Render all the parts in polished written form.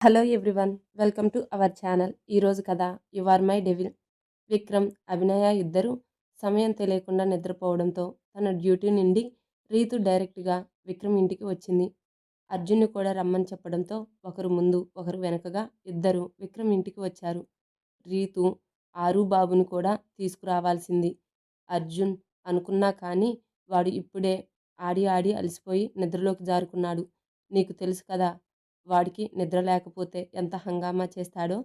Hello everyone, welcome to our channel. ఈరోజు కథ you are my devil. Vikram, Abhinaya ఇద్దరు సమయం తెలియకుండా నిద్రపోవడంతో తన డ్యూటీ నుండి రీతు డైరెక్ట్గా విక్రమ్ ఇంటికి వచ్చింది. అర్జున్ని కూడా రమ్మని చెప్పడంతో ఒకరు ముందు ఒకరు వెనకగా ఇద్దరు విక్రమ్ ఇంటికి వచ్చారు. రీతు ఆరు బాబుని కూడా తీసుకురావాల్సింది. అర్జున్ అనుకున్నా కానీ వాడు ఇప్పుడే ఆడి ఆడి అలసిపోయి నిద్రలోకి జారుకున్నాడు. నీకు తెలుసు కదా, వాడికి నిద్ర లేకపోతే ఎంత హంగామా చేస్తాడో.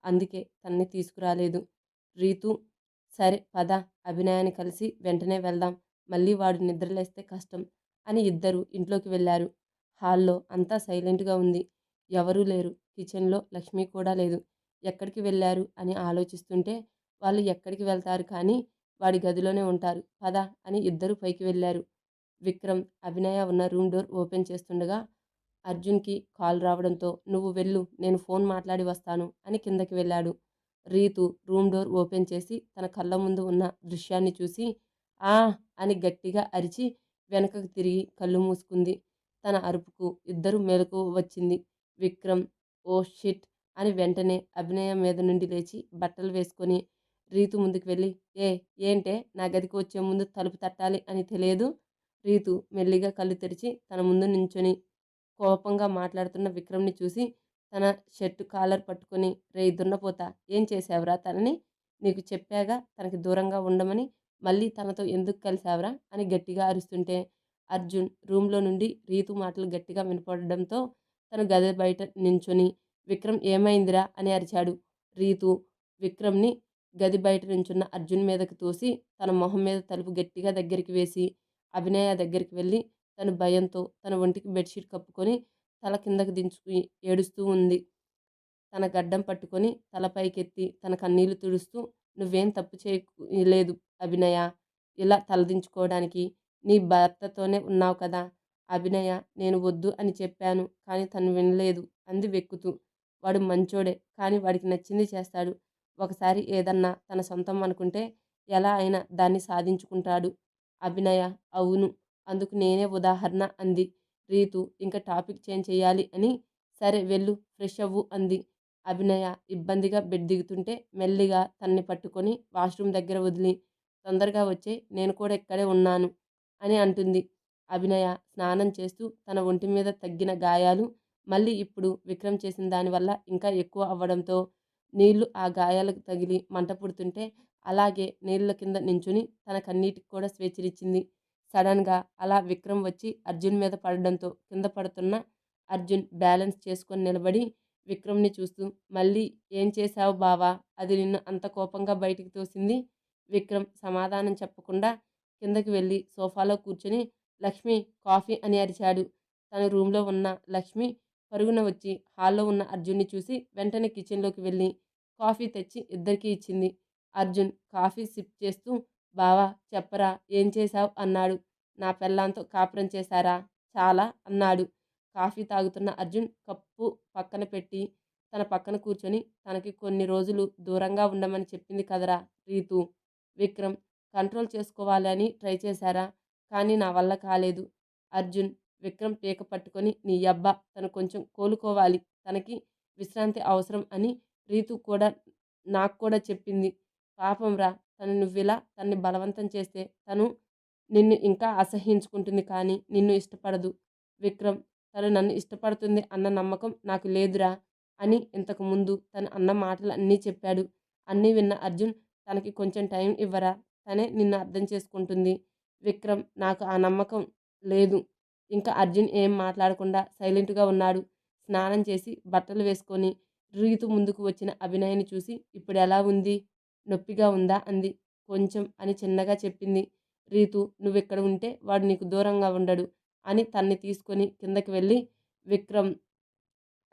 అందుకే తన్ని తీసుకురాలేదు. రీతు, సరే పద, అభినయాన్ని కలిసి వెంటనే వెళ్దాం, మళ్ళీ వాడు నిద్రలేస్తే కష్టం అని ఇద్దరు ఇంట్లోకి వెళ్ళారు. హాల్లో అంతా సైలెంట్గా ఉంది. ఎవరూ లేరు. కిచెన్లో లక్ష్మి కూడా లేదు. ఎక్కడికి వెళ్ళారు అని ఆలోచిస్తుంటే వాళ్ళు ఎక్కడికి వెళ్తారు కానీ వాడి గదిలోనే ఉంటారు. పద అని ఇద్దరు పైకి వెళ్ళారు. విక్రమ్ అభినయ ఉన్న రూమ్ డోర్ ఓపెన్ చేస్తుండగా అర్జున్కి కాల్ రావడంతో నువ్వు వెళ్ళు, నేను ఫోన్ మాట్లాడి వస్తాను అని కిందకి వెళ్ళాడు. రీతు రూమ్ డోర్ ఓపెన్ చేసి తన కళ్ళ ముందు ఉన్న దృశ్యాన్ని చూసి ఆ అని గట్టిగా అరిచి వెనకకు తిరిగి కళ్ళు మూసుకుంది. తన అరుపుకు ఇద్దరు మెలకువ వచ్చింది. విక్రమ్ ఓ షిట్ అని వెంటనే అభినయం మీద నుండి లేచి బట్టలు వేసుకొని రీతు ముందుకు వెళ్ళి ఏంటే నా గదికి వచ్చే ముందు తలుపు తట్టాలి అని తెలియదు. రీతు మెల్లిగా కళ్ళు తెరిచి తన ముందు నించొని కోపంగా మాట్లాడుతున్న విక్రమ్ని చూసి తన షర్టు కాలర్ పట్టుకొని, రేయ్ దున్నపోతా, ఏం చేశావురా తనని? నీకు చెప్పాగా తనకి దూరంగా ఉండమని, మళ్ళీ తనతో ఎందుకు కలిశావురా అని గట్టిగా అరుస్తుంటే అర్జున్ రూమ్లో నుండి రీతు మాటలు గట్టిగా వినపడడంతో తను గది బయట నించొని విక్రమ్ ఏమైందిరా అని అరిచాడు. రీతు విక్రమ్ని గది బయట నుంచున్న అర్జున్ మీదకి తోసి తన మొహం మీద తలుపు గట్టిగా దగ్గరికి వేసి అభినయ దగ్గరికి వెళ్ళి తను భయంతో తన ఒంటికి బెడ్షీట్ కప్పుకొని తల కిందకి దించుకుని ఏడుస్తూ ఉంది. తన గడ్డం పట్టుకొని తల పైకెత్తి తన కన్నీళ్లు తుడుస్తూ, నువ్వేం తప్పు చేయలేదు అభినయ, ఇలా తలదించుకోవడానికి. నీ భర్తతోనే ఉన్నావు కదా. అభినయ, నేను వద్దు అని చెప్పాను కానీ తను వినలేదు అంది వెక్కుతూ. వాడు మంచోడే, కానీ వాడికి నచ్చింది చేస్తాడు. ఒకసారి ఏదన్నా తన సొంతం అనుకుంటే ఎలా అయినా దాన్ని సాధించుకుంటాడు. అభినయ, అవును, అందుకు నేనే ఉదాహరణ అంది. రీతు ఇంకా టాపిక్ చేంజ్ చేయాలి అని, సరే వెళ్ళు, ఫ్రెష్ అవ్వు అంది. అభినయ ఇబ్బందిగా బెడ్ దిగుతుంటే మెల్లిగా తన్ని పట్టుకొని వాష్రూమ్ దగ్గర వదిలి, తొందరగా వచ్చే, నేను కూడా ఇక్కడే ఉన్నాను అని అంటుంది. అభినయ స్నానం చేస్తూ తన ఒంటి మీద తగ్గిన గాయాలు మళ్ళీ ఇప్పుడు విక్రమ్ చేసిన దానివల్ల ఇంకా ఎక్కువ అవ్వడంతో నీళ్లు ఆ గాయాలకు తగిలి మంట పుడుతుంటే అలాగే నీళ్ల కింద నించుని తన కన్నీటికి కూడా స్వేచ్ఛనిచ్చింది. సడన్గా అలా విక్రమ్ వచ్చి అర్జున్ మీద పడడంతో కింద పడుతున్న అర్జున్ బ్యాలెన్స్ చేసుకొని నిలబడి విక్రమ్ని చూస్తూ, మళ్ళీ ఏం చేశావు బావా, అది నిన్ను అంత కోపంగా బయటికి తోసింది? విక్రమ్ సమాధానం చెప్పకుండా కిందకి వెళ్ళి సోఫాలో కూర్చొని లక్ష్మి కాఫీ అని అరిచాడు. తన రూమ్లో ఉన్న లక్ష్మి పరుగున వచ్చి హాల్లో ఉన్న అర్జున్ని చూసి వెంటనే కిచెన్లోకి వెళ్ళి కాఫీ తెచ్చి ఇద్దరికీ ఇచ్చింది. అర్జున్ కాఫీ సిప్ చేస్తూ, బావా చెప్పరా, ఏం చేశావు అన్నాడు. నా పెళ్ళాంతో కాపురం చేశారా చాలా అన్నాడు. కాఫీ తాగుతున్న అర్జున్ కప్పు పక్కన పెట్టి తన పక్కన కూర్చొని, తనకి కొన్ని రోజులు దూరంగా ఉండమని చెప్పింది కదరా రీతు. విక్రమ్ కంట్రోల్ చేసుకోవాలని ట్రై చేశారా, కానీ నా వల్ల కాలేదు. అర్జున్ విక్రమ్ పీక పట్టుకొని, నీ అబ్బా, తను కొంచెం కోలుకోవాలి, తనకి విశ్రాంతి అవసరం అని రీతు కూడా నాకు కూడా చెప్పింది. పాపం రా, తను నువ్విలా తన్ని బలవంతం చేస్తే తను నిన్ను ఇంకా అసహ్యించుకుంటుంది కానీ నిన్ను ఇష్టపడదు. విక్రమ్, తను నన్ను ఇష్టపడుతుంది అన్న నమ్మకం నాకు లేదురా అని ఇంతకు ముందు తను అన్న మాటలు అన్నీ చెప్పాడు. అన్నీ విన్న అర్జున్, తనకి కొంచెం టైం ఇవ్వరా, తనే నిన్ను అర్థం చేసుకుంటుంది. విక్రమ్, నాకు ఆ నమ్మకం లేదు. ఇంకా అర్జున్ ఏం మాట్లాడకుండా సైలెంట్గా ఉన్నాడు. స్నానం చేసి బట్టలు వేసుకొని రీతు ముందుకు వచ్చిన అభినయని చూసి, ఇప్పుడు ఎలా ఉంది, నొప్పిగా ఉందా అంది. కొంచెం అని చిన్నగా చెప్పింది. రీతు, నువ్విక్కడ ఉంటే వాడు నీకు దూరంగా ఉండడు అని తన్ని తీసుకొని కిందకి వెళ్ళి, విక్రమ్,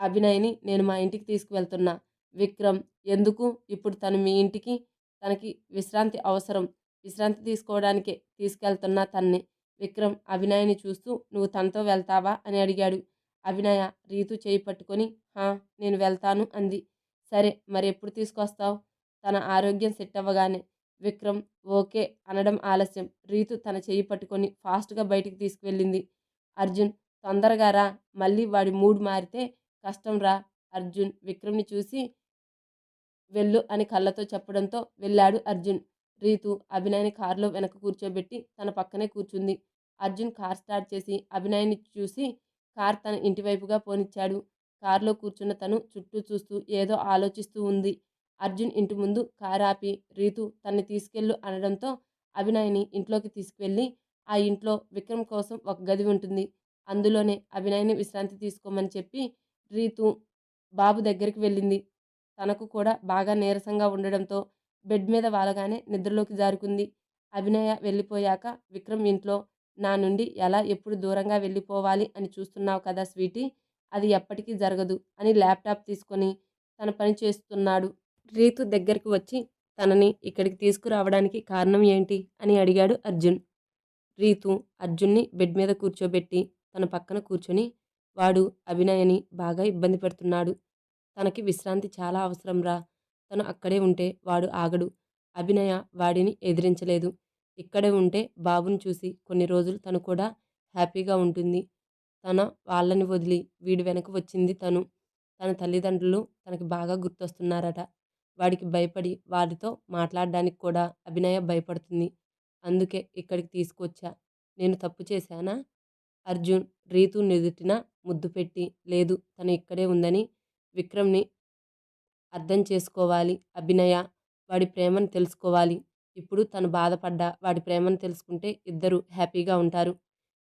అభినయ్ని నేను మా ఇంటికి తీసుకువెళ్తున్నా. విక్రమ్, ఎందుకు? ఇప్పుడు తను మీ ఇంటికి, తనకి విశ్రాంతి అవసరం, విశ్రాంతి తీసుకోవడానికే తీసుకెళ్తున్నా తన్ని. విక్రమ్ అభినయ్ని చూస్తూ, నువ్వు తనతో వెళ్తావా అని అడిగాడు. అభినయ రీతు చేయి పట్టుకొని, హా, నేను వెళ్తాను అంది. సరే, మరి ఎప్పుడు తీసుకొస్తావు? తన ఆరోగ్యం సెట్ అవ్వగానే. విక్రమ్ ఓకే అనడం ఆలస్యం. రీతు తన చెయ్యి పట్టుకొని ఫాస్ట్గా బయటికి తీసుకువెళ్ళింది. అర్జున్, తొందరగా రా, మళ్ళీ వాడి మూడ్ మారితే కష్టం రా, అర్జున్ విక్రమ్ని చూసి వెళ్ళు అని కళ్ళతో చెప్పడంతో వెళ్ళాడు అర్జున్. రీతు అభినయ్ని కారులో వెనక కూర్చోబెట్టి తన పక్కనే కూర్చుంది. అర్జున్ కార్ స్టార్ట్ చేసి అభినయ్ని చూసి కార్ తన ఇంటి వైపుగా పోనిచ్చాడు. కారులో కూర్చున్న తను చుట్టూ చూస్తూ ఏదో ఆలోచిస్తూ ఉంది. అర్జున్ ఇంటి ముందు కారు ఆపి రీతు తన్ని తీసుకెళ్ళు అనడంతో అభినయ్ని ఇంట్లోకి తీసుకువెళ్ళి ఆ ఇంట్లో విక్రమ్ కోసం ఒక గది ఉంటుంది. అందులోనే అభినయ్ని విశ్రాంతి తీసుకోమని చెప్పి రీతు బాబు దగ్గరికి వెళ్ళింది. తనకు కూడా బాగా నీరసంగా ఉండడంతో బెడ్ మీద వాలగానే నిద్రలోకి జారుకుంది. అభినయ వెళ్ళిపోయాక విక్రమ్ ఇంట్లో నా నుండి ఎలా ఎప్పుడు దూరంగా వెళ్ళిపోవాలి అని చూస్తున్నావు కదా స్వీటీ, అది ఎప్పటికీ జరగదు అని ల్యాప్టాప్ తీసుకొని తన పని చేస్తున్నాడు. రీతు దగ్గరికి వచ్చి తనని ఇక్కడికి తీసుకురావడానికి కారణం ఏంటి అని అడిగాడు అర్జున్. రీతు అర్జున్ని బెడ్ మీద కూర్చోబెట్టి తన పక్కన కూర్చొని వాడు అభినయని బాగా ఇబ్బంది పెడుతున్నాడు. తనకి విశ్రాంతి చాలా అవసరంరా. తను అక్కడే ఉంటే వాడు ఆగడు. అభినయ వాడిని ఎదిరించలేదు. ఇక్కడే ఉంటే బాబుని చూసి కొన్ని రోజులు తను కూడా హ్యాపీగా ఉంటుంది. తన వాళ్ళని వదిలి వీడి వెనక వచ్చింది తను. తన తల్లిదండ్రులు తనకి బాగా గుర్తొస్తున్నారట. వాడికి భయపడి వారితో మాట్లాడడానికి కూడా అభినయ భయపడుతుంది. అందుకే ఇక్కడికి తీసుకొచ్చా. నేను తప్పు చేశానా? అర్జున్ రీతు నుదుటిన ముద్దు పెట్టి లేదు తను ఇక్కడే ఉందని విక్రమ్ని అర్థం చేసుకోవాలి. అభినయ వాడి ప్రేమను తెలుసుకోవాలి. ఇప్పుడు తను బాధపడ్డా వాడి ప్రేమను తెలుసుకుంటే ఇద్దరు హ్యాపీగా ఉంటారు.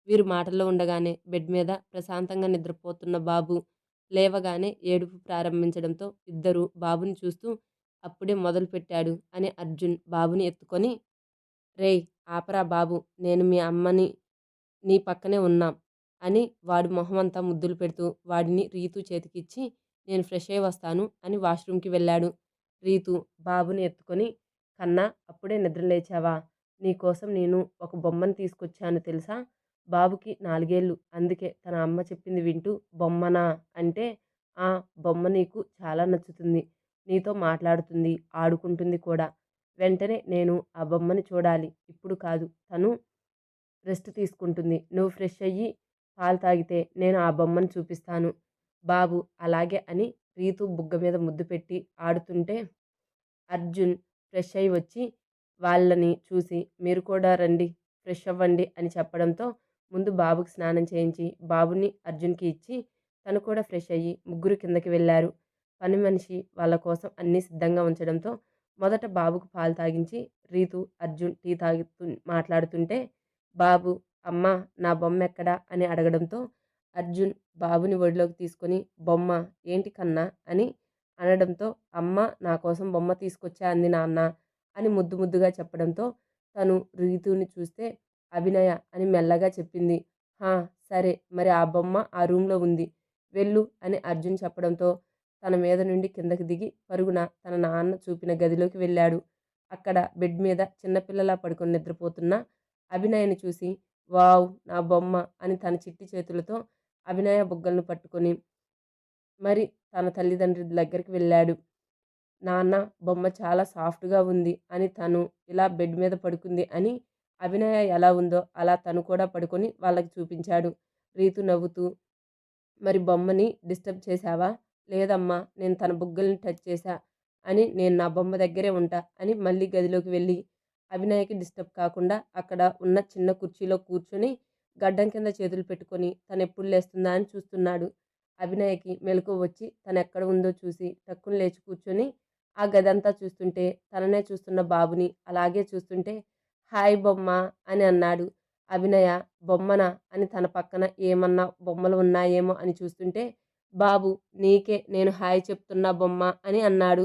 వీరు మాటల్లో ఉండగానే బెడ్ మీద ప్రశాంతంగా నిద్రపోతున్న బాబు లేవగానే ఏడుపు ప్రారంభించడంతో ఇద్దరు బాబుని చూస్తూ అప్పుడే మొదలుపెట్టాడు అని అర్జున్ బాబుని ఎత్తుకొని రేయ్ ఆపరా బాబు, నేను మీ అమ్మని నీ పక్కనే ఉన్నాం అని వాడి మొహమంతా ముద్దులు పెడుతూ వాడిని రీతు చేతికిచ్చి నేను ఫ్రెష్ అయ్యి వస్తాను అని వాష్రూమ్కి వెళ్ళాడు. రీతు బాబుని ఎత్తుకొని కన్నా అప్పుడే నిద్ర లేచావా? నీకోసం నేను ఒక బొమ్మను తీసుకొచ్చాను తెలుసా? బాబుకి 4 ఏళ్ళు, అందుకే తన అమ్మ చెప్పింది వింటూ బొమ్మనా అంటే ఆ బొమ్మ నీకు చాలా నచ్చుతుంది, నీతో మాట్లాడుతుంది, ఆడుకుంటుంది కూడా. వెంటనే నేను ఆ బొమ్మని చూడాలి. ఇప్పుడు కాదు, తను రెస్ట్ తీసుకుంటుంది. నువ్వు ఫ్రెష్ అయ్యి పాలు తాగితే నేను ఆ బొమ్మను చూపిస్తాను. బాబు అలాగే అని రీతు బుగ్గ మీద ముద్దు పెట్టి ఆడుతుంటే అర్జున్ ఫ్రెష్ అయ్యి వచ్చి వాళ్ళని చూసి మీరు కూడా రండి ఫ్రెష్ అవ్వండి అని చెప్పడంతో ముందు బాబుకి స్నానం చేయించి బాబుని అర్జున్కి ఇచ్చి తను కూడా ఫ్రెష్ అయ్యి ముగ్గురు కిందకి వెళ్ళారు. పని మనిషి వాళ్ళ కోసం అన్నీ సిద్ధంగా ఉంచడంతో మొదట బాబుకు పాలు తాగించి రీతు అర్జున్ టీ తాగుతూ మాట్లాడుతుంటే బాబు అమ్మ నా బొమ్మ ఎక్కడా అని అడగడంతో అర్జున్ బాబుని ఒడిలోకి తీసుకొని బొమ్మ ఏంటి కన్నా అని అనడంతో అమ్మ నా కోసం బొమ్మ తీసుకొచ్చా అంది నాన్న అని ముద్దు ముద్దుగా చెప్పడంతో తను రీతుని చూస్తే అభినయ అని మెల్లగా చెప్పింది. హా సరే మరి ఆ బొమ్మ ఆ రూమ్లో ఉంది, వెళ్ళు అని అర్జున్ చెప్పడంతో తన మీద నుండి కిందకి దిగి పరుగున తన నాన్న చూపిన గదిలోకి వెళ్ళాడు. అక్కడ బెడ్ మీద చిన్నపిల్లలా పడుకొని నిద్రపోతున్న అభినయని చూసి వావ్ నా బొమ్మ అని తన చిట్టి చేతులతో అభినయ బుగ్గలను పట్టుకొని మరి తన తల్లిదండ్రుల దగ్గరికి వెళ్ళాడు. నాన్న బొమ్మ చాలా సాఫ్ట్గా ఉంది అని తను ఇలా బెడ్ మీద పడుకుంది అని అభినయ ఎలా ఉందో అలా తను కూడా పడుకొని వాళ్ళకి చూపించాడు. రీతు నవ్వుతూ మరి బొమ్మని డిస్టర్బ్ చేశావా? లేదమ్మా, నేను తన బుగ్గల్ని టచ్ చేశా అని నేను నా బొమ్మ దగ్గరే ఉంటా అని మళ్ళీ గదిలోకి వెళ్ళి అభినయకి డిస్టర్బ్ కాకుండా అక్కడ ఉన్న చిన్న కుర్చీలో కూర్చొని గడ్డం కింద చేతులు పెట్టుకొని తను ఎప్పుడు లేస్తుందా అని చూస్తున్నాడు. అభినయకి మెలకువ వచ్చి తను ఎక్కడ ఉందో చూసి టక్కున లేచి కూర్చొని ఆ గదంతా చూస్తుంటే తననే చూస్తున్న బాబుని అలాగే చూస్తుంటే హాయ్ బొమ్మ అని అన్నాడు. అభినయ బొమ్మనా అని తన పక్కన ఏమన్నా బొమ్మలు ఉన్నాయేమో అని చూస్తుంటే బాబు నీకే నేను హాయ్ చెప్తున్నా బొమ్మ అని అన్నాడు.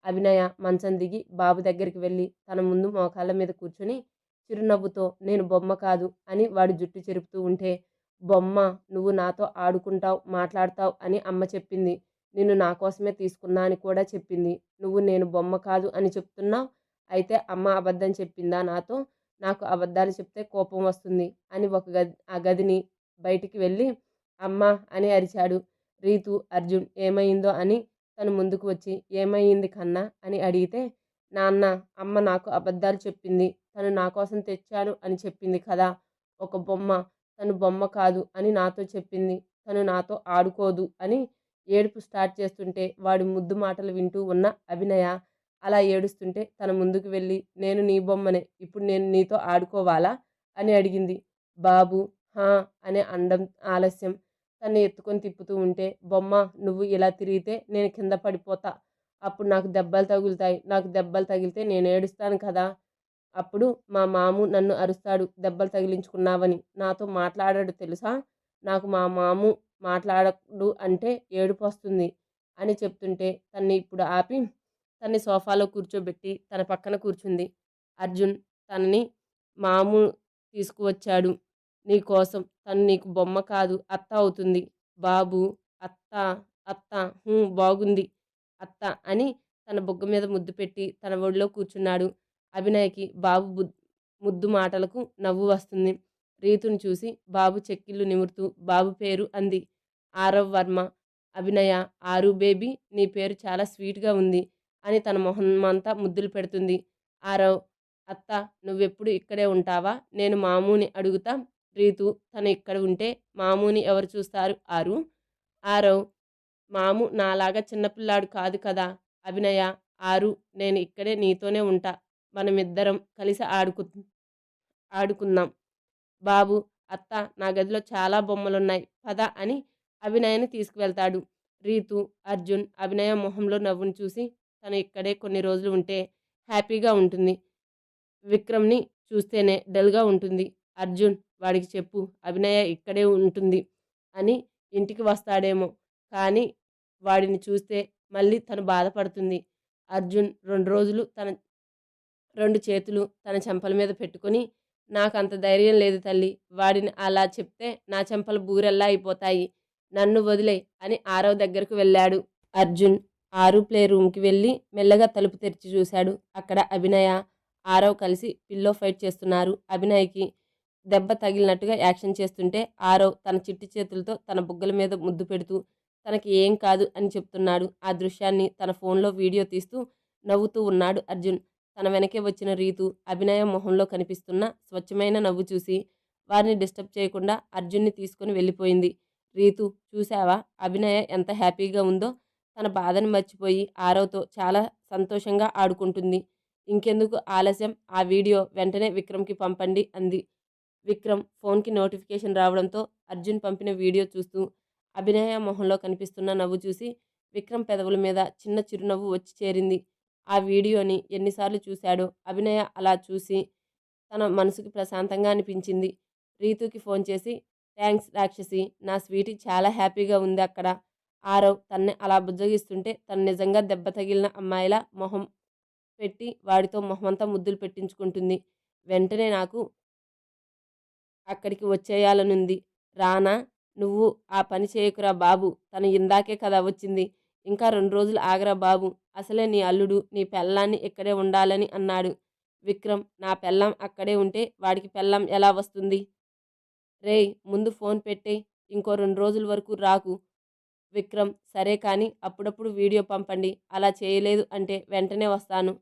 అభినయ మంచం దిగి బాబు దగ్గరికి వెళ్ళి తన ముందు మోకాళ్ళ మీద కూర్చొని చిరునవ్వుతో నేను బొమ్మ కాదు అని వాడి జుట్టు చెరుపుతూ ఉంటే బొమ్మ నువ్వు నాతో ఆడుకుంటావు మాట్లాడతావు అని అమ్మ చెప్పింది, నిన్ను నా కోసమే తీసుకున్నా అని కూడా చెప్పింది. నువ్వు నేను బొమ్మ కాదు అని చెప్తున్నావు. అయితే అమ్మ అబద్ధం చెప్పిందా నాతో? నాకు అబద్ధాలు చెప్తే కోపం వస్తుంది అని ఆ గదిని బయటికి వెళ్ళి అమ్మ అని అరిచాడు. రీతు అర్జున్ ఏమైందో అని తను ముందుకు వచ్చి ఏమైంది కన్నా అని అడిగితే నాన్న అమ్మ నాకు అబద్ధాలు చెప్పింది, తను నా కోసం తెచ్చాను అని చెప్పింది కదా ఒక బొమ్మ, తను బొమ్మ కాదు అని నాతో చెప్పింది, తను నాతో ఆడుకోదు అని ఏడుపు స్టార్ట్ చేస్తుంటే వాడి ముద్దు మాటలు వింటూ ఉన్న అభినయ అలా ఏడుస్తుంటే తన ముందుకు వెళ్ళి, నేను నీ బొమ్మనే, ఇప్పుడు నేను నీతో ఆడుకోవాలా అని అడిగింది. బాబు హా అనే అండం ఆలస్యం. తన్ని ఎత్తుకొని తిప్పుతూ ఉంటే, బొమ్మ నువ్వు ఇలా తిరిగితే నేను కింద పడిపోతా, అప్పుడు నాకు దెబ్బలు తగులుతాయి, నాకు దెబ్బలు తగిలితే నేను ఏడుస్తాను కదా, అప్పుడు మా మాము నన్ను అరుస్తాడు దెబ్బలు తగిలించుకున్నావని, నాతో మాట్లాడాడు తెలుసా, నాకు మా మాము మాట్లాడడు అంటే ఏడుపు వస్తుంది అని చెప్తుంటే తన్ని ఇప్పుడు ఆపి తన్ని సోఫాలో కూర్చోబెట్టి తన పక్కన కూర్చుంది. అర్జున్ తనని మాము తీసుకువచ్చాడు నీకోసం, తను నీకు బొమ్మ కాదు అత్త అవుతుంది. బాబు అత్త అత్త బాగుంది అత్త అని తన బొగ్గ మీద ముద్దు పెట్టి తన ఒడిలో కూర్చున్నాడు. అభినయకి బాబు ముద్దు మాటలకు నవ్వు వస్తుంది. రీతుని చూసి బాబు చెక్కిళ్ళు నిమురుతూ బాబు పేరు అంది. ఆరవ్ వర్మ. అభినయ, ఆరు బేబీ, నీ పేరు చాలా స్వీట్గా ఉంది అని తన మొహమంతా ముద్దులు పెడుతుంది. ఆరవ్, అత్త నువ్వెప్పుడు ఇక్కడే ఉంటావా, నేను మామూని అడుగుతా. రీతు, తను ఇక్కడ ఉంటే మామూని ఎవరు చూస్తారు ఆరు. ఆరవ్, మాము నాలాగా చిన్నపిల్లాడు కాదు కదా. అభినయ, ఆరు, నేను ఇక్కడే నీతోనే ఉంటా, మనమిద్దరం కలిసి ఆడుకుందాం. బాబు, అత్త నా గదిలో చాలా బొమ్మలున్నాయి పద అని అభినయని తీసుకువెళ్తాడు. రీతు, అర్జున్ అభినయ మొహంలో నవ్వును చూసి తను ఇక్కడే కొన్ని రోజులు ఉంటే హ్యాపీగా ఉంటుంది. విక్రమ్ని చూస్తేనే డల్గా ఉంటుంది. అర్జున్, వాడికి చెప్పు అభినయ ఇక్కడే ఉంటుంది అని, ఇంటికి వస్తాడేమో కానీ వాడిని చూస్తే మళ్ళీ తను బాధపడుతుంది. అర్జున్ 2 రోజులు తన 2 చేతులు తన చెంపల మీద పెట్టుకొని, నాకంత ధైర్యం లేదు తల్లి, వాడిని అలా చెప్తే నా చెంపలు బూరెల్లా అయిపోతాయి, నన్ను వదిలేయ్ అని ఆరవ్ దగ్గరకు వెళ్ళాడు. అర్జున్ ఆరు ప్లే రూమ్కి వెళ్ళి మెల్లగా తలుపు తెరిచి చూశాడు. అక్కడ అభినయ, ఆరవ్ కలిసి పిల్లో ఫైట్ చేస్తున్నారు. అభినయ్కి దెబ్బ తగిలినట్టుగా యాక్షన్ చేస్తుంటే ఆరవ్ తన చిట్టి చేతులతో తన బుగ్గల మీద ముద్దు పెడుతూ తనకి ఏం కాదు అని చెప్తున్నాడు. ఆ దృశ్యాన్ని తన ఫోన్లో వీడియో తీస్తూ నవ్వుతూ ఉన్నాడు అర్జున్. తన వెనకే వచ్చిన రీతు అభినయ మొహంలో కనిపిస్తున్న స్వచ్ఛమైన నవ్వు చూసి వారిని డిస్టర్బ్ చేయకుండా అర్జున్ని తీసుకుని వెళ్ళిపోయింది. రీతు, చూశావా అభినయ ఎంత హ్యాపీగా ఉందో, తన బాధను మర్చిపోయి ఆరవ్తో చాలా సంతోషంగా ఆడుకుంటుంది. ఇంకెందుకు ఆలస్యం, ఆ వీడియో వెంటనే విక్రమ్కి పంపండి అంది. విక్రమ్ ఫోన్కి నోటిఫికేషన్ రావడంతో అర్జున్ పంపిన వీడియో చూస్తూ అభినయ మొహంలో కనిపిస్తున్న నవ్వు చూసి విక్రమ్ పెదవుల మీద చిన్న చిరునవ్వు వచ్చి చేరింది. ఆ వీడియోని ఎన్నిసార్లు చూశాడో అభినయ అలా చూసి తన మనసుకి ప్రశాంతంగా అనిపించింది. రీతుకి ఫోన్ చేసి, థ్యాంక్స్ రాక్షసి, నా స్వీటీ చాలా హ్యాపీగా ఉంది అక్కడ. ఆరవ్ తన్ని అలా బుజ్జగిస్తుంటే తను నిజంగా దెబ్బ తగిలిన అమ్మాయిలా మొహం పెట్టి వాడితో మొహమంతా ముద్దులు పెట్టించుకుంటుంది. వెంటనే నాకు అక్కడికి వచ్చేయాలనుంది. రానా, నువ్వు ఆ పని చేయకురా బాబు, తను ఇందాకే కదా వచ్చింది, ఇంకా 2 రోజులు ఆగరా బాబు, అసలే నీ అల్లుడు నీ పెళ్ళాన్ని ఇక్కడే ఉండాలని అన్నాడు. విక్రమ్, నా పెళ్ళాం అక్కడే ఉంటే వాడికి పెళ్ళాం ఎలా వస్తుంది. రేయ్ ముందు ఫోన్ పెట్టే, ఇంకో 2 రోజుల వరకు రాకు. విక్రమ్, సరే కానీ అప్పుడప్పుడు వీడియో పంపండి, అలా చేయలేదు అంటే వెంటనే వస్తాను.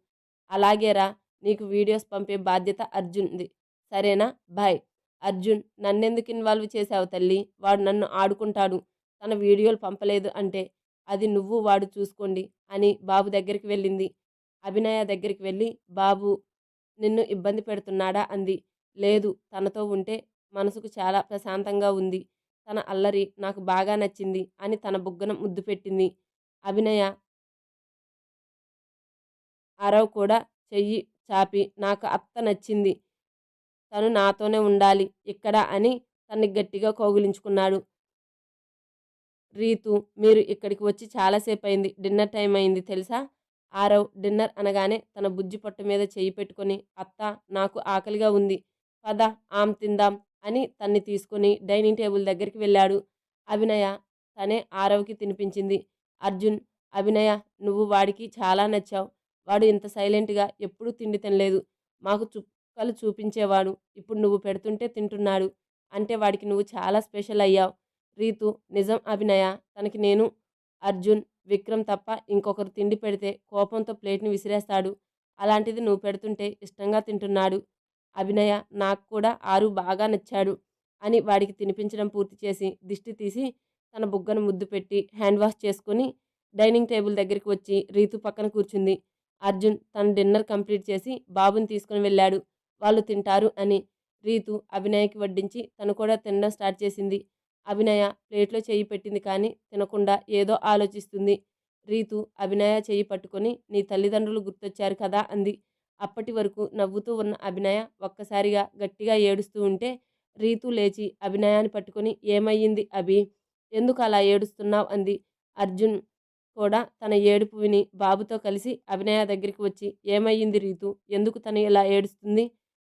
అలాగేరా, నీకు వీడియోస్ పంపే బాధ్యత అర్జున్ది, సరేనా, బాయ్. అర్జున్, నన్నెందుకు ఇన్వాల్వ్ చేశావు తల్లి, వాడు నన్ను ఆడుకుంటాడు, తన వీడియోలు పంపలేదు అంటే అది నువ్వు వాడు చూసుకోండి అని బాబు దగ్గరికి వెళ్ళింది. అభినయ దగ్గరికి వెళ్ళి, బాబు నిన్ను ఇబ్బంది పెడుతున్నాడా అంది. లేదు, తనతో ఉంటే మనసుకు చాలా ప్రశాంతంగా ఉంది, తన అల్లరి నాకు బాగా నచ్చింది అని తన బుగ్గన ముద్దు పెట్టింది. అభినయ ఆరవ్ కూడా చెయ్యి చాపి, నాకు అత్త నచ్చింది, తను నాతోనే ఉండాలి ఇక్కడ అని తన్ని గట్టిగా కౌగిలించుకున్నాడు. రీతు, మీరు ఇక్కడికి వచ్చి చాలాసేపు అయింది, డిన్నర్ టైం అయింది తెలుసా. ఆరవ్ డిన్నర్ అనగానే తన బుజ్జి పొట్ట మీద చెయ్యి పెట్టుకొని, అత్త నాకు ఆకలిగా ఉంది, పద ఆమ్ తిందాం అని తన్ని తీసుకొని డైనింగ్ టేబుల్ దగ్గరికి వెళ్ళాడు. అభినయ తనే ఆరవ్కి తినిపించింది. అర్జున్, అభినయ నువ్వు వాడికి చాలా నచ్చావు, వాడు ఇంత సైలెంట్గా ఎప్పుడూ తిండి తినలేదు, మాకు చుక్కలు చూపించేవాడు, ఇప్పుడు నువ్వు పెడుతుంటే తింటున్నాడు, అంటే వాడికి నువ్వు చాలా స్పెషల్ అయ్యావు. రీతు, నిజం అభినయ, తనకి నేను, అర్జున్, విక్రమ్ తప్ప ఇంకొకరు తిండి పెడితే కోపంతో ప్లేట్ని విసిరేస్తాడు, అలాంటిది నువ్వు పెడుతుంటే ఇష్టంగా తింటున్నాడు. అభినయ, నాకు కూడా ఆరు బాగా నచ్చాడు అని వాడికి తినిపించడం పూర్తి చేసి దిష్టి తీసి తన బుగ్గను ముద్దు పెట్టి హ్యాండ్ వాష్ చేసుకుని డైనింగ్ టేబుల్ దగ్గరికి వచ్చి రీతు పక్కన కూర్చుంది. అర్జున్ తన డిన్నర్ కంప్లీట్ చేసి బాబుని తీసుకుని వెళ్ళాడు. వాళ్ళు తింటారు అని. రీతు అభినయకి వడ్డించి తను కూడా తినడం స్టార్ట్ చేసింది. అభినయ ప్లేట్లో చెయ్యి పెట్టింది కానీ తినకుండా ఏదో ఆలోచిస్తుంది. రీతు అభినయ చెయ్యి పట్టుకొని నీ తల్లిదండ్రులు గుర్తొచ్చారు కదా అంది. అప్పటి వరకు నవ్వుతూ ఉన్న అభినయ ఒక్కసారిగా గట్టిగా ఏడుస్తూ ఉంటే రీతు లేచి అభినయాన్ని పట్టుకొని ఏమయ్యింది అభి, ఎందుకు అలా ఏడుస్తున్నావు అంది. అర్జున్ కూడా తన ఏడుపు విని బాబుతో కలిసి అభినయ దగ్గరికి వచ్చి ఏమయ్యింది రీతు, ఎందుకు తను ఇలా ఏడుస్తుంది?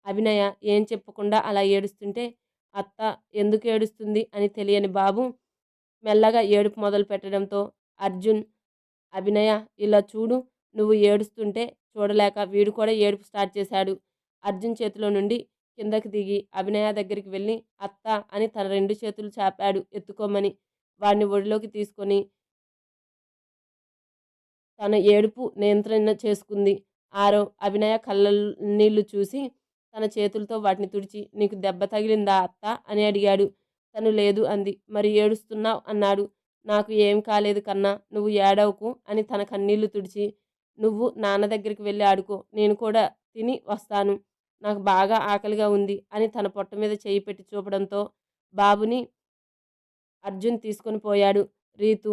అభినయ ఏం చెప్పకుండా అలా ఏడుస్తుంటే అత్త ఎందుకు ఏడుస్తుంది అని తెలియని బాబు మెల్లగా ఏడుపు మొదలు పెట్టడంతో అర్జున్ అభినయ ఇలా చూడు, నువ్వు ఏడుస్తుంటే చూడలేక వీడు కూడా ఏడుపు స్టార్ట్ చేశాడు. అర్జున్ చేతిలో నుండి కిందకి దిగి అభినయ దగ్గరికి వెళ్ళి అత్త అని తన 2 చేతులు చాపాడు ఎత్తుకోమని. వాడిని ఒడిలోకి తీసుకొని తన ఏడుపు నియంత్రణ చేసుకుంది. ఆరవ్ అభినయ కళ్ళనీళ్లు చూసి తన చేతులతో వాటిని తుడిచి నీకు దెబ్బ తగిలిందా అత్తా అని అడిగాడు. తను లేదు అంది. మరి ఏడుస్తున్నావ్ అన్నాడు. నాకు ఏం కాలేదు కన్నా, నువ్వు ఏడవకు అని తన కన్నీళ్లు తుడిచి నువ్వు నాన్న దగ్గరికి వెళ్ళి ఆడుకో, నేను కూడా తిని వస్తాను, నాకు బాగా ఆకలిగా ఉంది అని తన పొట్ట మీద చేయి పెట్టి చూపడంతో బాబుని అర్జున్ తీసుకొని పోయాడు. రీతు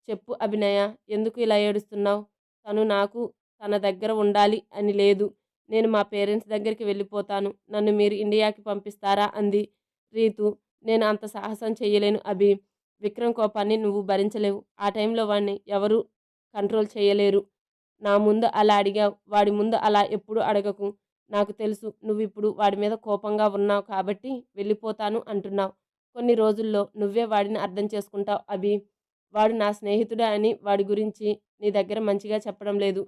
చెప్పు అభినయ, ఎందుకు ఇలా ఏడుస్తున్నావు? తను నాకు తన దగ్గర ఉండాలి అని లేదు. నేను మా పేరెంట్స్ దగ్గరికి వెళ్ళిపోతాను, నన్ను మీరు ఇండియాకి పంపిస్తారా అంది. రీతు నేను అంత సాహసం చెయ్యలేను అభి, విక్రమ్ కోపాన్ని నువ్వు భరించలేవు. ఆ టైంలో వాడిని ఎవరు కంట్రోల్ చేయలేరు. నా ముందు అలా అడిగావు, వాడి ముందు అలా ఎప్పుడు అడగకు. నాకు తెలుసు నువ్వు ఇప్పుడు వాడి మీద కోపంగా ఉన్నావు కాబట్టి వెళ్ళిపోతాను అంటున్నావు. కొన్ని రోజుల్లో నువ్వే వాడిని అర్థం చేసుకుంటావు అభి. వాడు నా స్నేహితుడే అని వాడి గురించి నీ దగ్గర మంచిగా చెప్పడం లేదు.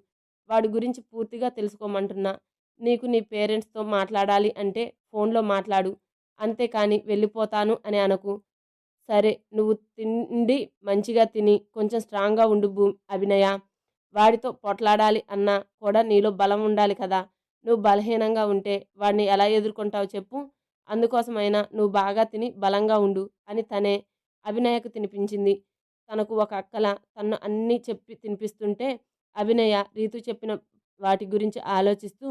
వాడి గురించి పూర్తిగా తెలుసుకోమంటున్నా. నీకు నీ పేరెంట్స్తో మాట్లాడాలి అంటే ఫోన్లో మాట్లాడు, అంతేకాని వెళ్ళిపోతాను అని అనకు. సరే నువ్వు తిండి మంచిగా తిని కొంచెం స్ట్రాంగ్గా ఉండు అభినయ. వాడితో పొట్లాడాలి అన్నా కూడా నీలో బలం ఉండాలి కదా. నువ్వు బలహీనంగా ఉంటే వాడిని ఎలా ఎదుర్కొంటావు చెప్పు. అందుకోసమైనా నువ్వు బాగా తిని బలంగా ఉండు అని తనే అభినయకు తినిపించింది. తనకు ఒక అక్కలా తన్ను అన్నీ చెప్పి తినిపిస్తుంటే అభినయ రీతు చెప్పిన వాటి గురించి ఆలోచిస్తూ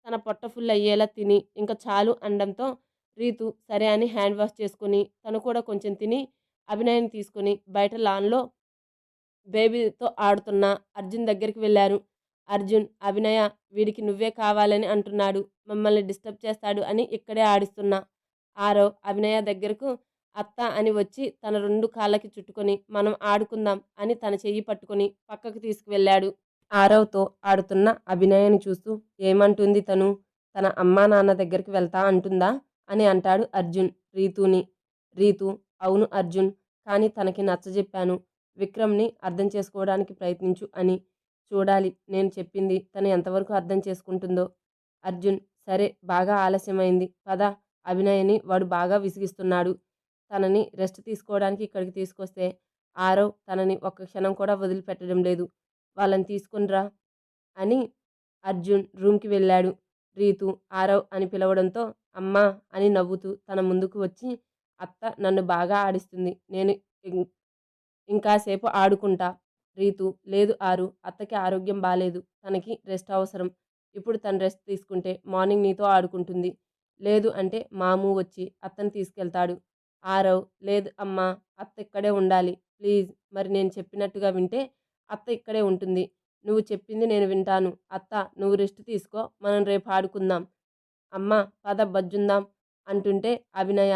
తన పొట్ట ఫుల్ అయ్యేలా తిని ఇంకా చాలు అనడంతో రీతు సరే అని హ్యాండ్ వాష్ చేసుకుని తను కూడా కొంచెం తిని అభినయని తీసుకుని బయట లాన్లో బేబీతో ఆడుతున్న అర్జున్ దగ్గరికి వెళ్ళారు. అర్జున్ అభినయ వీడికి నువ్వే కావాలని అంటున్నాడు, మమ్మల్ని డిస్టర్బ్ చేస్తాడు అని ఇక్కడే ఆడిస్తున్నా. ఆరవ్ అభినయ దగ్గరకు అత్త అని వచ్చి తన 2 కాళ్ళకి చుట్టుకొని మనం ఆడుకుందాం అని తన చెయ్యి పట్టుకొని పక్కకు తీసుకువెళ్ళాడు. ఆరవ్తో ఆడుతున్న అభినయని చూస్తూ ఏమంటుంది తను, తన అమ్మా నాన్న దగ్గరికి వెళ్తా అంటుందా అని అంటాడు అర్జున్ రీతుని. రీతు అవును అర్జున్, కానీ తనకి నచ్చజెప్పాను, విక్రమ్ని అర్థం చేసుకోవడానికి ప్రయత్నించు అని. చూడాలి నేను చెప్పింది తను ఎంతవరకు అర్థం చేసుకుంటుందో. అర్జున్ సరే బాగా ఆలస్యమైంది పద, అభినయని వాడు బాగా విసిగిస్తున్నాడు. తనని రెస్ట్ తీసుకోవడానికి ఇక్కడికి తీసుకొస్తే ఆరవ్ తనని ఒక్క క్షణం కూడా వదిలిపెట్టడం లేదు. వాళ్ళని తీసుకునిరా అని అర్జున్ రూమ్కి వెళ్ళాడు. రీతు ఆరవ్ అని పిలవడంతో అమ్మా అని నవ్వుతూ తన ముందుకు వచ్చి అత్త నన్ను బాగా ఆడిస్తుంది, నేను ఇంకాసేపు ఆడుకుంటా. రీతు లేదు ఆరు, అత్తకి ఆరోగ్యం బాలేదు, తనకి రెస్ట్ అవసరం. ఇప్పుడు తను రెస్ట్ తీసుకుంటే మార్నింగ్ నీతో ఆడుకుంటుంది, లేదు అంటే మాము వచ్చి అత్తని తీసుకెళ్తాడు. ఆరవ్ లేదు అమ్మా, అత్త ఇక్కడే ఉండాలి ప్లీజ్. మరి నేను చెప్పినట్టుగా వింటే అత్త ఇక్కడే ఉంటుంది. నువ్వు చెప్పింది నేను వింటాను. అత్త నువ్వు రెస్ట్ తీసుకో, మనం రేపు ఆడుకుందాం. అమ్మా పద బజ్జుందాం అంటుంటే అభినయ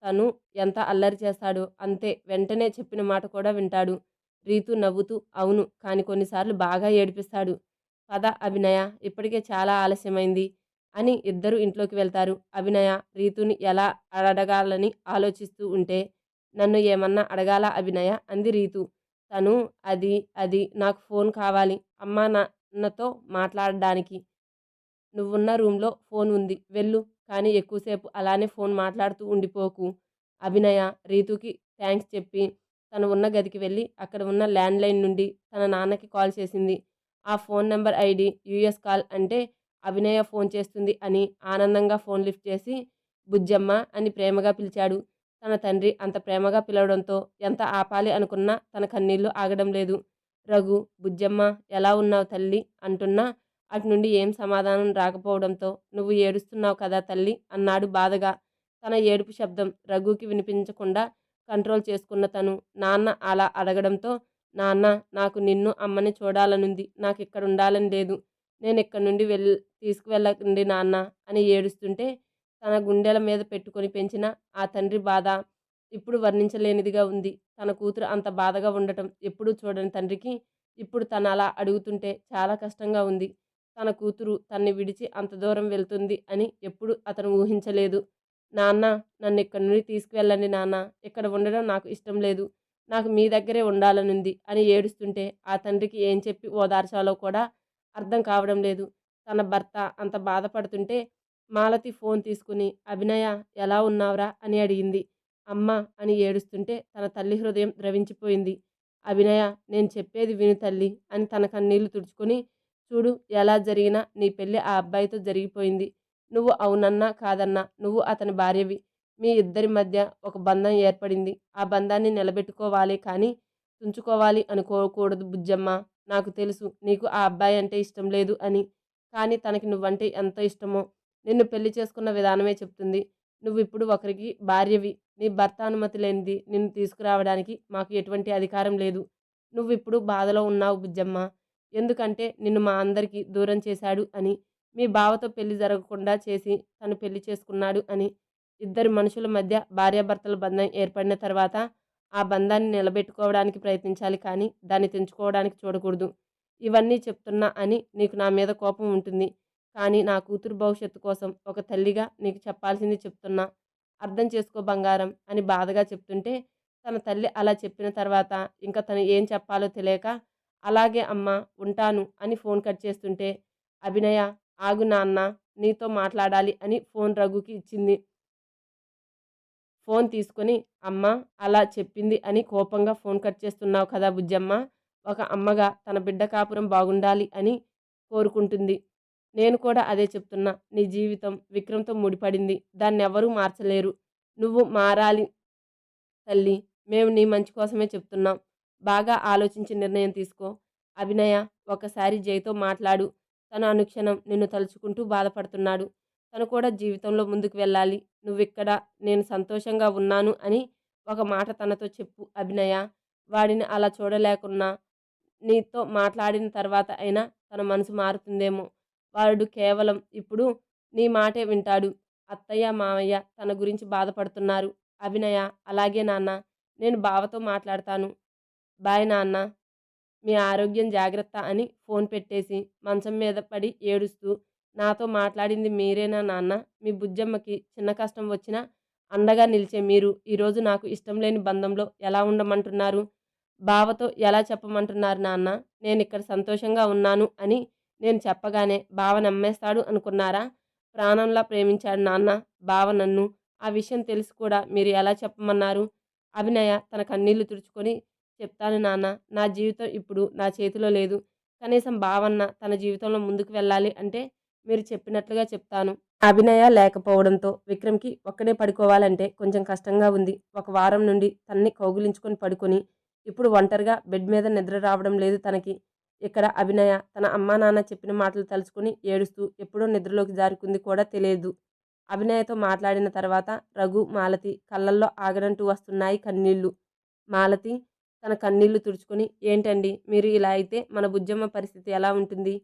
తను ఎంత అల్లరి చేస్తాడో అంతే, వెంటనే చెప్పిన మాట కూడా వింటాడు. రీతు నవ్వుతూ అవును, కానీ కొన్నిసార్లు బాగా ఏడిపిస్తాడు. పద అభినయ, ఇప్పటికే చాలా ఆలస్యమైంది అని ఇద్దరు ఇంట్లోకి వెళ్తారు. అభినయ రీతుని ఎలా అడగాలని ఆలోచిస్తూ ఉంటే నన్ను ఏమన్నా అడగాలా అభినయ అంది రీతు. తను అది అది నాకు ఫోన్ కావాలి అమ్మా నాన్నతో మాట్లాడడానికి. నువ్వున్న రూమ్లో ఫోన్ ఉంది వెళ్ళు, కానీ ఎక్కువసేపు అలానే ఫోన్ మాట్లాడుతూ ఉండిపోకు. అభినయ రీతుకి థ్యాంక్స్ చెప్పి తను ఉన్న గదికి వెళ్ళి అక్కడ ఉన్న ల్యాండ్లైన్ నుండి తన నాన్నకి కాల్ చేసింది. ఆ phone number ID US call అంటే అభినయ ఫోన్ చేస్తుంది అని ఆనందంగా ఫోన్ లిఫ్ట్ చేసి బుజ్జమ్మ అని ప్రేమగా పిలిచాడు. తన తండ్రి అంత ప్రేమగా పిలవడంతో ఎంత ఆపాలి అనుకున్నా తన కన్నీళ్లు ఆగడం లేదు. రఘు, బుజ్జమ్మ ఎలా ఉన్నావు తల్లి అంటున్నా అటునుండి ఏం సమాధానం రాకపోవడంతో నువ్వు ఏడుస్తున్నావు కదా తల్లి అన్నాడు బాధగా. తన ఏడుపు శబ్దం రఘుకి వినిపించకుండా కంట్రోల్ చేసుకున్న తను నాన్న అలా అడగడంతో, నాన్న, నాకు నిన్ను అమ్మని చూడాలనుంది. నాకిక్కడుండాలని లేదు. నేనిక్కడి నుండి తీసుకువెళ్ళకండి నాన్న అని ఏడుస్తుంటే తన గుండెల మీద పెట్టుకొని పెంచిన ఆ తండ్రి బాధ ఇప్పుడు వర్ణించలేనిదిగా ఉంది. తన కూతురు అంత బాధగా ఉండటం ఎప్పుడూ చూడని తండ్రికి ఇప్పుడు తను అలా అడుగుతుంటే చాలా కష్టంగా ఉంది. తన కూతురు తన్ని విడిచి అంత దూరం వెళ్తుంది అని ఎప్పుడు అతను ఊహించలేదు. నాన్న, నన్నిక్కడి నుండి తీసుకువెళ్ళండి నాన్న. ఇక్కడ ఉండడం నాకు ఇష్టం లేదు. నాకు మీ దగ్గరే ఉండాలనుంది అని ఏడుస్తుంటే ఆ తండ్రికి ఏం చెప్పి ఓదార్చాలో కూడా అర్థం కావడం లేదు. తన భర్త అంత బాధపడుతుంటే మాలతి ఫోన్ తీసుకుని అభినయ ఎలా ఉన్నావురా అని అడిగింది. అమ్మ అని ఏడుస్తుంటే తన తల్లి హృదయం ద్రవించిపోయింది. అభినయ, నేను చెప్పేది విను తల్లి అని తన కన్నీళ్లు తుడుచుకొని, చూడు, ఎలా జరిగినా నీ పెళ్లి ఆ అబ్బాయితో జరిగిపోయింది. నువ్వు అవునన్నా కాదన్నా నువ్వు అతని భార్యవి. మీ ఇద్దరి మధ్య ఒక బంధం ఏర్పడింది. ఆ బంధాన్ని నిలబెట్టుకోవాలి కానీ తుంచుకోవాలి అనుకోకూడదు బుజ్జమ్మ. నాకు తెలుసు నీకు ఆ అబ్బాయి అంటే ఇష్టం లేదు అని. కానీ తనకి నువ్వంటే ఎంత ఇష్టమో నిన్ను పెళ్లి చేసుకున్న విధానమే చెప్తుంది. నువ్విప్పుడు ఒకరికి భార్యవి. నీ భర్త అనుమతి లేనిది నిన్ను తీసుకురావడానికి మాకు ఎటువంటి అధికారం లేదు. నువ్విప్పుడు బాధలో ఉన్నావు బుజ్జమ్మ. ఎందుకంటే నిన్ను మా అందరికీ దూరం చేశాడు అని. మీ బావతో పెళ్లి జరగకుండా చేసి తను పెళ్లి చేసుకున్నాడు అని. ఇద్దరు మనుషుల మధ్య భార్యాభర్తల బంధం ఏర్పడిన తర్వాత ఆ బంధాన్ని నిలబెట్టుకోవడానికి ప్రయత్నించాలి కానీ దాన్ని తెంచుకోవడానికి చూడకూడదు. ఇవన్నీ చెప్తున్నా అని నీకు నా మీద కోపం ఉంటుంది. కానీ నా కూతురు భవిష్యత్తు కోసం ఒక తల్లిగా నీకు చెప్పాల్సింది చెప్తున్నా. అర్థం చేసుకో బంగారం అని బాధగా చెప్తుంటే తన తల్లి అలా చెప్పిన తర్వాత ఇంకా తను ఏం చెప్పాలో తెలియక అలాగే అమ్మా, ఉంటాను అని ఫోన్ కట్ చేస్తుంటే అభినయ, ఆగు నాన్న, నీతో మాట్లాడాలి అని ఫోన్ రఘుకి ఇచ్చింది. ఫోన్ తీసుకొని అమ్మా అలా చెప్పింది అని కోపంగా ఫోన్ కట్ చేస్తున్నావు కదా బుజ్జమ్మ. ఒక అమ్మగా తన బిడ్డ కాపురం బాగుండాలి అని కోరుకుంటుంది. నేను కూడా అదే చెప్తున్నా. నీ జీవితం విక్రమ్‌తో ముడిపడింది. దాన్నెవ్వరూ మార్చలేరు. నువ్వు మారాలి తల్లి. మేము నీ మంచి కోసమే చెప్తున్నాం. బాగా ఆలోచించి నిర్ణయం తీసుకో. అభినయ, ఒకసారి జైతో మాట్లాడు. తను అనుక్షణం నిన్ను తలుచుకుంటూ బాధపడుతున్నాడు. తను కూడా జీవితంలో ముందుకు వెళ్ళాలి. నువ్విక్కడ నేను సంతోషంగా ఉన్నాను అని ఒక మాట తనతో చెప్పు అభినయ. వాడిని అలా చూడలేకున్నా నీతో మాట్లాడిన తర్వాత అయినా తన మనసు మారుతుందేమో. వాడు కేవలం ఇప్పుడు నీ మాటే వింటాడు. అత్తయ్య, మామయ్య తన గురించి బాధపడుతున్నారు. అభినయ, అలాగే నాన్న. నేను బావతో మాట్లాడతాను. బాయ్ నాన్న. మీ ఆరోగ్యం జాగ్రత్త అని ఫోన్ పెట్టేసి మంచం మీద పడి ఏడుస్తూ, నాతో మాట్లాడింది మీరేనా నాన్న? మీ బుజ్జమ్మకి చిన్న కష్టం వచ్చినా అండగా నిలిచే మీరు ఈరోజు నాకు ఇష్టం లేని బంధంలో ఎలా ఉండమంటున్నారు? బావతో ఎలా చెప్పమంటున్నారు నాన్న? నేనిక్కడ సంతోషంగా ఉన్నాను అని నేను చెప్పగానే బావ నమ్మేస్తాడు అనుకున్నారా? ప్రాణంలా ప్రేమించాడు నాన్న బావ నన్ను. ఆ విషయం తెలిసి కూడా మీరు ఎలా చెప్పమన్నారు? అభినయ తన కన్నీళ్లు తుడుచుకొని, చెప్తాను నాన్న. నా జీవితం ఇప్పుడు నా చేతిలో లేదు. కనీసం బావన్న తన జీవితంలో ముందుకు వెళ్ళాలి అంటే మీరు చెప్పినట్లుగా చెప్తాను. అభినయ లేకపోవడంతో విక్రమ్‌కి ఒక్కడే పడుకోవాలంటే కొంచెం కష్టంగా ఉంది. ఒక వారం నుండి తనని కౌగిలించుకొని పడుకొని ఇప్పుడు ఒంటరిగా బెడ్ మీద నిద్ర రావడం లేదు తనకి. ఇక్కడ అభినయ తన అమ్మా నాన్న చెప్పిన మాటలు తలుచుకుని ఏడుస్తూ ఎప్పుడో నిద్రలోకి జారుకుంది కూడా తెలియదు. అభినయతో మాట్లాడిన తర్వాత రఘు, మాలతి కళ్ళల్లో ఆగనంటూ వస్తున్నాయి కన్నీళ్లు. మాలతి తన కన్నీళ్లు తుడుచుకొని, ఏంటండి మీరు ఇలా అయితే మన బుజ్జమ్మ పరిస్థితి ఎలా ఉంటుంది?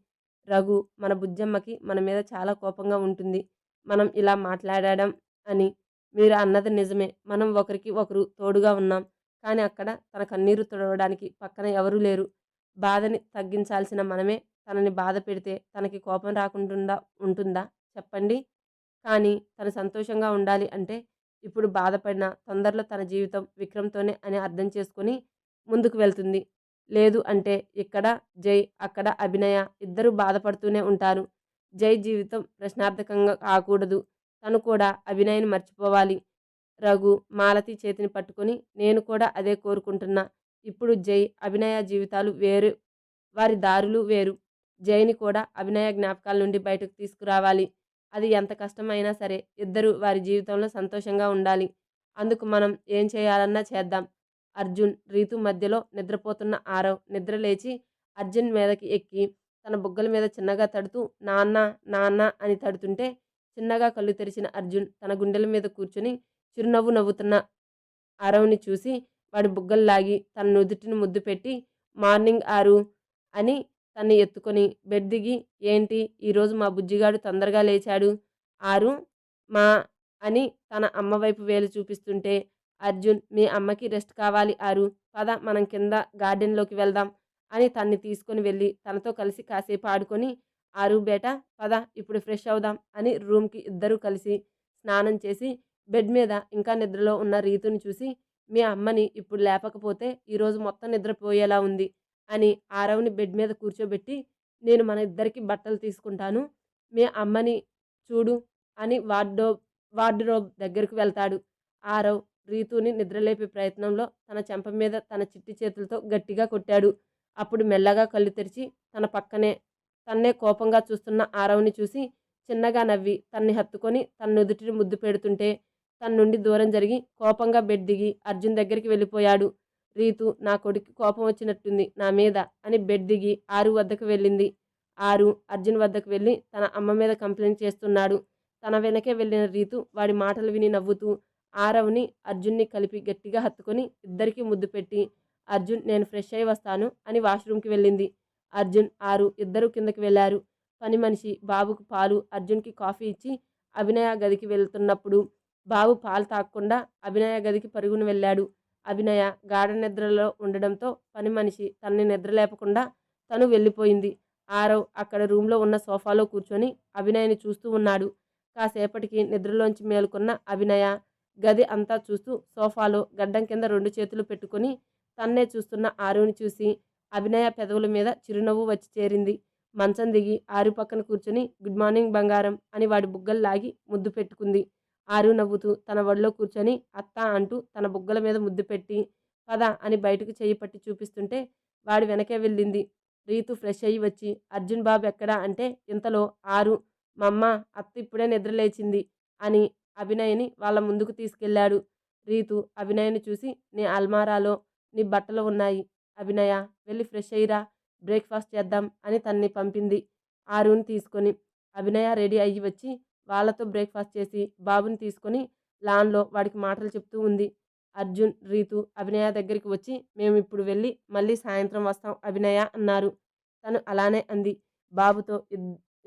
రఘు, మన బుజ్జమ్మకి మన మీద చాలా కోపంగా ఉంటుంది. మనం ఇలా మాట్లాడడం అని. మీరు అన్నది నిజమే. మనం ఒకరికి ఒకరు తోడుగా ఉన్నాం. కానీ అక్కడ తన కన్నీరు తుడవడానికి పక్కన ఎవరూ లేరు. బాధని తగ్గించాల్సిన మనమే తనని బాధ పెడితే తనకి కోపం రాకుండా ఉంటుందా చెప్పండి? కానీ తను సంతోషంగా ఉండాలి అంటే ఇప్పుడు బాధపడిన తొందరలో తన జీవితం విక్రమ్‌తోనే అని అర్థం చేసుకొని ముందుకు వెళ్తుంది. లేదు అంటే ఇక్కడ జై, అక్కడ అభినయ ఇద్దరూ బాధపడుతూనే ఉంటారు. జై జీవితం ప్రశ్నార్థకంగా కాకూడదు. తను కూడా అభినయని మర్చిపోవాలి. రఘు మాలతి చేతిని పట్టుకొని, నేను కూడా అదే కోరుకుంటున్నా. ఇప్పుడు జై, అభినయ జీవితాలు వేరు. వారి దారులు వేరు. జైని కూడా అభినయ జ్ఞాపకాల నుండి బయటకు తీసుకురావాలి. అది ఎంత కష్టమైనా సరే ఇద్దరూ వారి జీవితంలో సంతోషంగా ఉండాలి. అందుకు మనం ఏం చేయాలన్నా చేద్దాం. అర్జున్, రీతు మధ్యలో నిద్రపోతున్న ఆరవ్ నిద్ర లేచి అర్జున్ మీదకి ఎక్కి తన బుగ్గల మీద చిన్నగా తడుతూ నాన్న నాన్న అని తడుతుంటే చిన్నగా కళ్ళు తెరిచిన అర్జున్ తన గుండెల మీద కూర్చొని చిరునవ్వు నవ్వుతున్న ఆరవ్ని చూసి వాడి బుగ్గలు లాగి తన నుదుటిని ముద్దు పెట్టి మార్నింగ్ ఆరు అని తన్ని ఎత్తుకొని బెడ్ దిగి ఏంటి ఈరోజు మా బుజ్జిగాడు తొందరగా లేచాడు ఆరు మా అని తన అమ్మ వైపు వేలు చూపిస్తుంటే అర్జున్ మీ అమ్మకి రెస్ట్ కావాలి ఆరు పద మనం కింద గార్డెన్లోకి వెళ్దాం అని తన్ని తీసుకొని వెళ్ళి తనతో కలిసి కాసేపు ఆడుకొని ఆరు బేటా పద ఇప్పుడు ఫ్రెష్ అవుదాం అని రూమ్కి ఇద్దరూ కలిసి స్నానం చేసి బెడ్ మీద ఇంకా నిద్రలో ఉన్న రీతుని చూసి మీ అమ్మని ఇప్పుడు లేపకపోతే ఈరోజు మొత్తం నిద్రపోయేలా ఉంది అని ఆరవ్ని బెడ్ మీద కూర్చోబెట్టి నేను మన ఇద్దరికి బట్టలు తీసుకుంటాను మీ అమ్మని చూడు అని వార్డ్రోబ్ దగ్గరకు వెళ్తాడు. ఆరవ్ రీతుని నిద్రలేపే ప్రయత్నంలో తన చెంప మీద తన చిట్టి చేతులతో గట్టిగా కొట్టాడు. అప్పుడు మెల్లగా కళ్ళు తెరిచి తన పక్కనే తన్నే కోపంగా చూస్తున్న ఆరవ్ని చూసి చిన్నగా నవ్వి తన్ని హత్తుకొని తన నుదుటిని ముద్దు పెడుతుంటే తన నుండి దూరం జరిగి కోపంగా బెడ్ దిగి అర్జున్ దగ్గరికి వెళ్ళిపోయాడు. రీతు నా కొడుకు కోపం వచ్చినట్టుంది నా మీద అని బెడ్ దిగి ఆరు వద్దకు వెళ్ళింది. ఆరు అర్జున్ వద్దకు వెళ్ళి తన అమ్మ మీద కంప్లైంట్ చేస్తున్నాడు. తన వెనకే వెళ్ళిన రీతు వాడి మాటలు విని నవ్వుతూ ఆరవ్ని అర్జున్ని కలిపి గట్టిగా హత్తుకొని ఇద్దరికీ ముద్దు పెట్టి అర్జున్ నేను ఫ్రెష్ అయి వస్తాను అని వాష్రూమ్కి వెళ్ళింది. అర్జున్ ఆరు ఇద్దరు కిందకి వెళ్ళారు. పని మనిషి బాబుకు పాలు అర్జున్కి కాఫీ ఇచ్చి అభినయ గదికి వెళ్తున్నప్పుడు బాబు పాలు తాగకుండా అభినయ గదికి పరుగున వెళ్ళాడు. అభినయ గాఢ నిద్రలో ఉండడంతో పని మనిషి తనని నిద్ర లేపకుండా తను వెళ్ళిపోయింది. ఆరవ్ అక్కడ రూమ్లో ఉన్న సోఫాలో కూర్చొని అభినయని చూస్తూ ఉన్నాడు. కాసేపటికి నిద్రలోంచి మేలుకున్న అభినయ గది అంతా చూస్తూ సోఫాలో గడ్డం కింద 2 చేతులు పెట్టుకొని తన్నే చూస్తున్న ఆరుని చూసి అభినయ పెదవుల మీద చిరునవ్వు వచ్చి చేరింది. మంచం దిగి ఆరు పక్కన కూర్చొని గుడ్ మార్నింగ్ బంగారం అని వాడి బుగ్గలు లాగి ముద్దు పెట్టుకుంది. ఆరు నవ్వుతూ తన ఒడిలో కూర్చొని అత్తా అంటూ తన బుగ్గల మీద ముద్దు పెట్టి పద అని బయటకు చెయ్యి పట్టి చూపిస్తుంటే వాడి వెనకే వెళ్ళింది. రీతు ఫ్రెష్ అయ్యి వచ్చి అర్జున్ బాబు ఎక్కడా అంటే ఇంతలో ఆరు మమ్మ అత్త ఇప్పుడే నిద్రలేచింది అని అభినయని వాళ్ళ ముందుకు తీసుకెళ్ళాడు. రీతు అభినయని చూసి నీ అల్మారాలో నీ బట్టలు ఉన్నాయి అభినయ వెళ్ళి ఫ్రెష్ అయ్యిరా బ్రేక్ఫాస్ట్ చేద్దాం అని తన్ని పంపింది. ఆరుని తీసుకొని అభినయ రెడీ అయ్యి వచ్చి వాళ్ళతో బ్రేక్ఫాస్ట్ చేసి బాబుని తీసుకొని లాన్లో వాడికి మాటలు చెప్తూ ఉంది. అర్జున్ రీతు అభినయ దగ్గరికి వచ్చి మేము ఇప్పుడు వెళ్ళి మళ్ళీ సాయంత్రం వస్తాం అభినయ అన్నారు. తను అలానే అంది. బాబుతో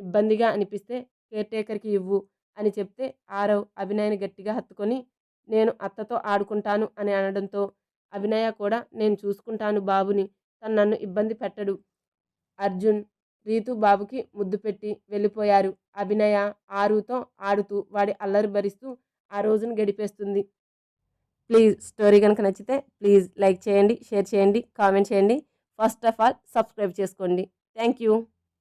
ఇబ్బందిగా అనిపిస్తే కేర్ టేకర్కి ఇవ్వు అని చెప్తే ఆరవ్ అభినయని గట్టిగా హత్తుకొని నేను అత్తతో ఆడుకుంటాను అని అనడంతో అభినయ కూడా నేను చూసుకుంటాను బాబుని తను నన్ను ఇబ్బంది పెట్టడు. అర్జున్ రీతు బాబుకి ముద్దు పెట్టి వెళ్ళిపోయారు. అభినయ ఆరుతో ఆడుతూ వాడి అల్లరి భరిస్తూ ఆ రోజును గడిపేస్తుంది. ప్లీజ్ స్టోరీ కనుక నచ్చితే ప్లీజ్ లైక్ చేయండి, షేర్ చేయండి, కామెంట్ చేయండి. ఫస్ట్ ఆఫ్ ఆల్ సబ్స్క్రైబ్ చేసుకోండి. Thank you.